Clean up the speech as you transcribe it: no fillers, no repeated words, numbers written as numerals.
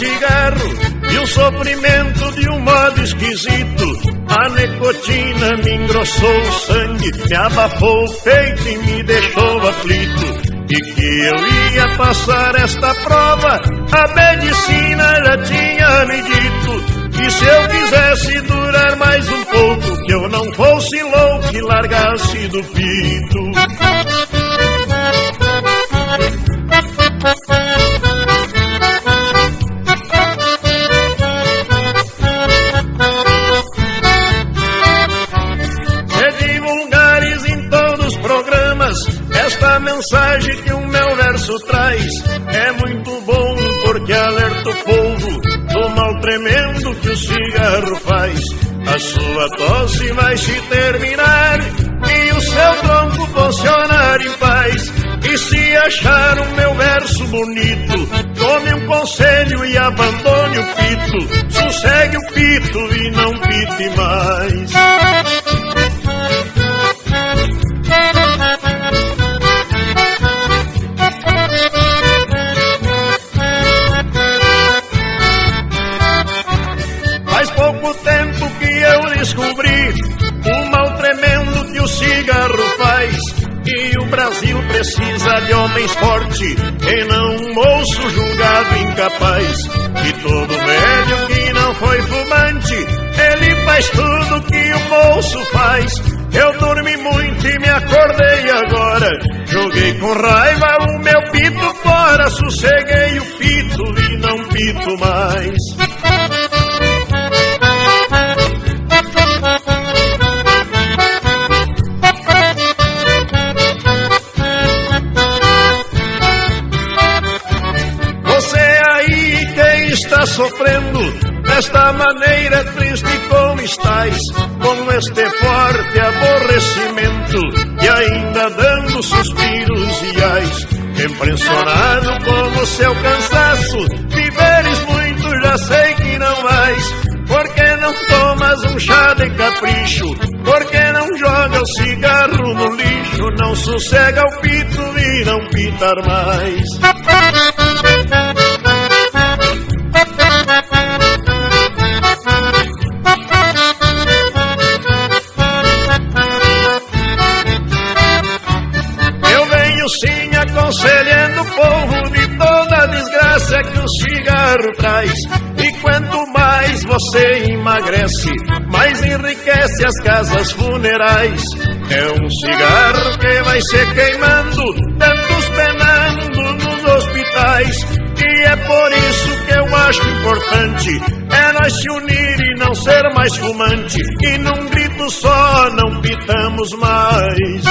cigarro e o sofrimento de um modo esquisito. A nicotina me engrossou o sangue, me abafou o peito e me deixou aflito. E que eu ia passar esta prova, a medicina já tinha me dito. E se eu quisesse durar mais um pouco, que eu não fosse louco e largasse do pito. De vulgares em todos os programas, esta mensagem que o meu verso traz é muito bom porque alerta o povo do mal tremendo que o cigarro faz. A sua tosse vai se terminar e o seu tronco funcionar em paz. E se achar o meu verso bonito, tome um conselho e abandone o pito. Sossegue o pito e não pite mais. Faz pouco tempo que eu descobri o mal tremendo que o cigarro faz. E o Brasil precisa de homens fortes e não um moço julgado incapaz. E todo velho que não foi fumante, ele faz tudo que o moço faz. Eu dormi muito e me acordei agora, joguei com raiva o meu pito fora. Sosseguei o pito e não pito mais. Está sofrendo desta maneira triste como estás, com este forte aborrecimento e ainda dando suspiros e ais. Impressionado com o seu cansaço, viveres muito já sei que não vais. Por que não tomas um chá de capricho? Por que não joga o cigarro no lixo? Não sossega o pito e não pitar mais. Eu venho sim aconselhando o povo de toda a desgraça que o cigarro traz. E quanto mais você emagrece, mais enriquece as casas funerais. É um cigarro que vai se queimando, tantos penando nos hospitais. E é por isso que eu acho importante é nós se unir e não ser mais fumante. E num grito só não pitamos mais.